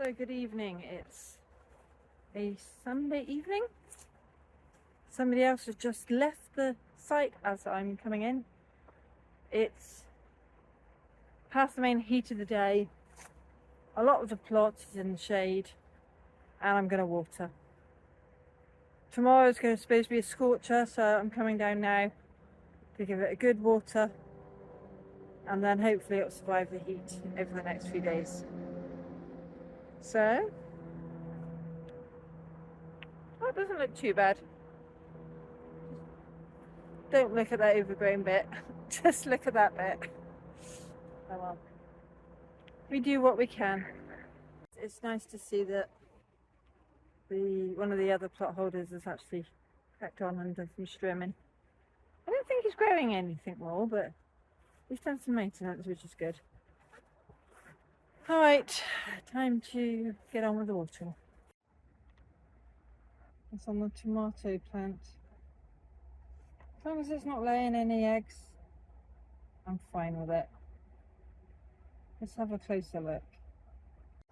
So good evening, it's a Sunday evening. Somebody else has just left the site as I'm coming in. It's past the main heat of the day. A lot of the plot is in the shade and I'm going to water. Tomorrow is supposed to be a scorcher, so I'm coming down now to give it a good water and then hopefully it'll survive the heat over the next few days. So, that doesn't look too bad. Don't look at that overgrown bit, just look at that bit. Oh well. We do what we can. It's nice to see that one of the other plot holders has actually cracked on and done some trimming. I don't think he's growing anything more, but he's done some maintenance, which is good. Alright, time to get on with the watering. It's on the tomato plant. As long as it's not laying any eggs, I'm fine with it. Let's have a closer look.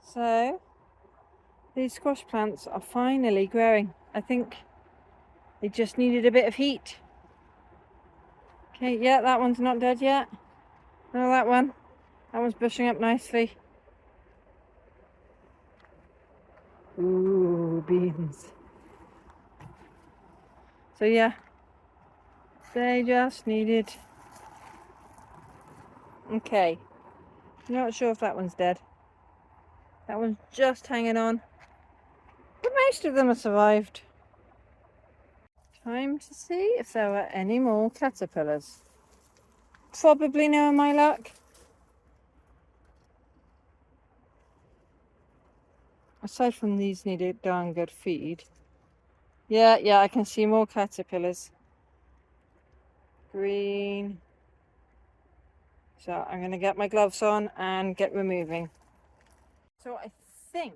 So, these squash plants are finally growing. I think they just needed a bit of heat. Okay, yeah, that one's not dead yet. No, that one's bushing up nicely. Ooh, beans. So yeah, they just needed... Okay, not sure if that one's dead. That one's just hanging on. But most of them have survived. Time to see if there are any more caterpillars. Probably knowing my luck. Aside from these need a darn good feed. Yeah, I can see more caterpillars. Green. So I'm going to get my gloves on and get removing. So I think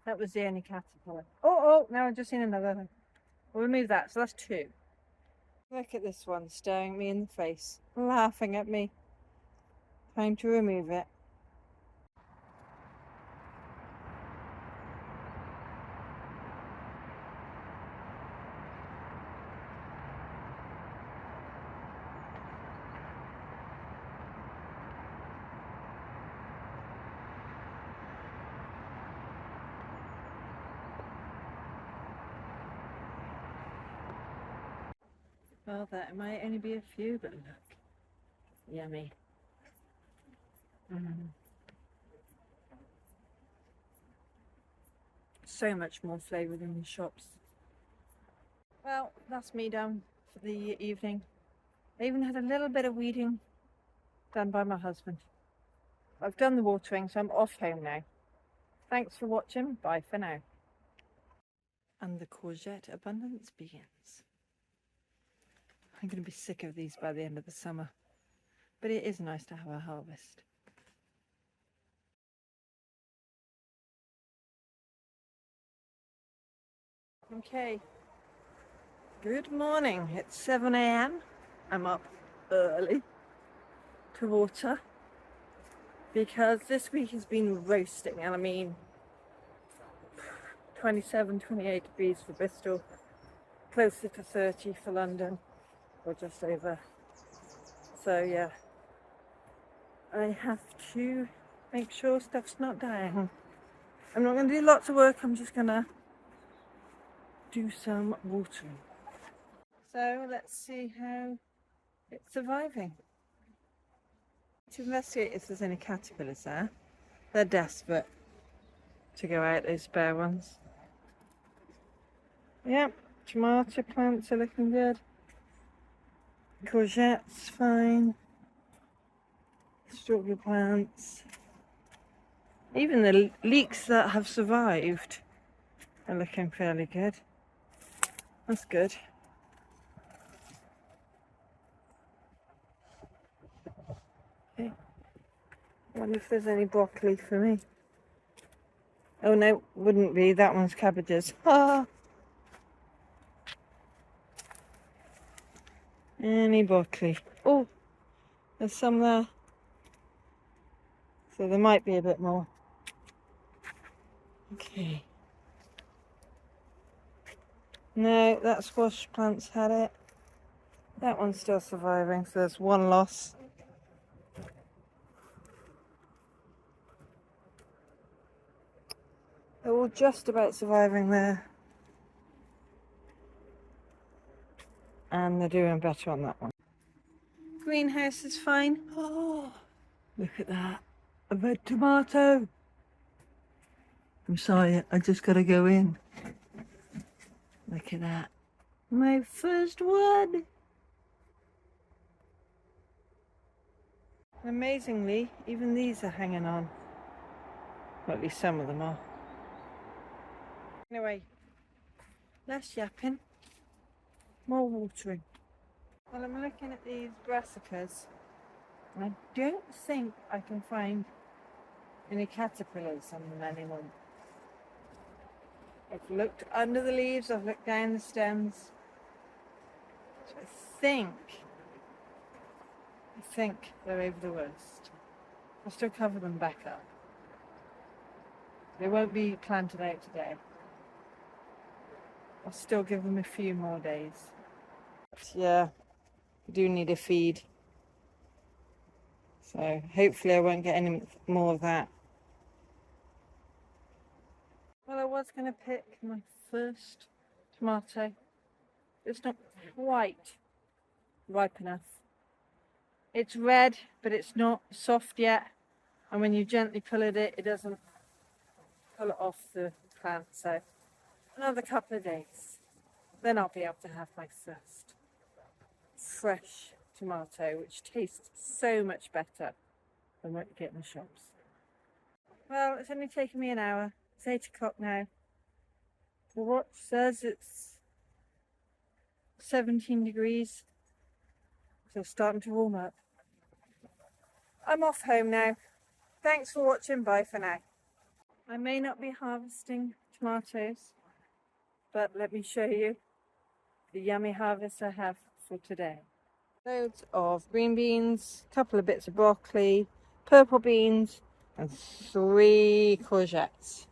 that was the only caterpillar. Oh, now I've just seen another one. We'll remove that, so that's two. Look at this one staring me in the face, laughing at me. Time to remove it. Well, that might only be a few, but look. Yummy. So much more flavour than the shops. Well, that's me done for the evening. I even had a little bit of weeding done by my husband. I've done the watering, so I'm off home now. Thanks for watching. Bye for now. And the courgette abundance begins. I'm going to be sick of these by the end of the summer, but it is nice to have a harvest. Okay, good morning. It's 7 AM. I'm up early to water because this week has been roasting, and I mean 27, 28 degrees for Bristol, closer to 30 for London, or just over. So yeah, I have to make sure stuff's not dying. I'm not going to do lots of work, I'm just going to do some watering. So let's see how it's surviving. To investigate if there's any caterpillars there. They're desperate to go out, those spare ones. Yep, tomato plants are looking good. Courgette's fine. Strawberry plants. Even the leeks that have survived are looking fairly good. That's good. Okay. I wonder if there's any broccoli for me. Oh no, wouldn't be. That one's cabbages. Ah. Any broccoli. Oh, there's some there. So there might be a bit more. Okay. No, that squash plant's had it. That one's still surviving, so there's one loss. They're all just about surviving there. And they're doing better on that one. Greenhouse is fine. Oh, look at that. A red tomato. I'm sorry, I just gotta go in. Look at that. My first one. Amazingly, even these are hanging on. Well, at least some of them are. Anyway, less yapping, more watering. Well, I'm looking at these brassicas, and I don't think I can find any caterpillars on them anymore. I've looked under the leaves, I've looked down the stems. So I think they're over the worst. I'll still cover them back up. They won't be planted out today. I'll still give them a few more days. But yeah, I do need a feed. So hopefully I won't get any more of that. Well, I was going to pick my first tomato. It's not quite ripe enough. It's red, but it's not soft yet. And when you gently pull it, it doesn't pull it off the plant. So another couple of days. Then I'll be able to have my first fresh tomato, which tastes so much better than what you get in the shops. Well, it's only taken me an hour. It's 8 o'clock now. The watch says it's 17 degrees, so it's starting to warm up. I'm off home now. Thanks for watching. Bye for now. I may not be harvesting tomatoes, but let me show you the yummy harvest I have for today. Loads of green beans, a couple of bits of broccoli, purple beans, and 3 courgettes.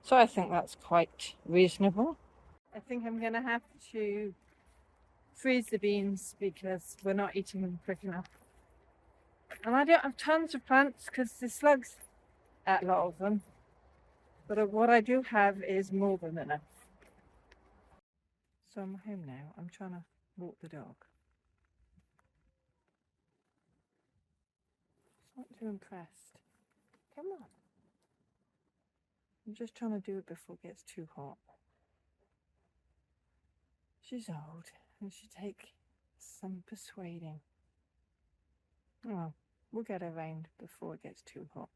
So I think that's quite reasonable. I think I'm going to have to freeze the beans because we're not eating them quick enough. And I don't have tons of plants because the slugs ate a lot of them. But what I do have is more than enough. So I'm home now. I'm trying to walk the dog. She's not too impressed. Come on. I'm just trying to do it before it gets too hot. She's old and she'll take some persuading. Oh, we'll get her round before it gets too hot.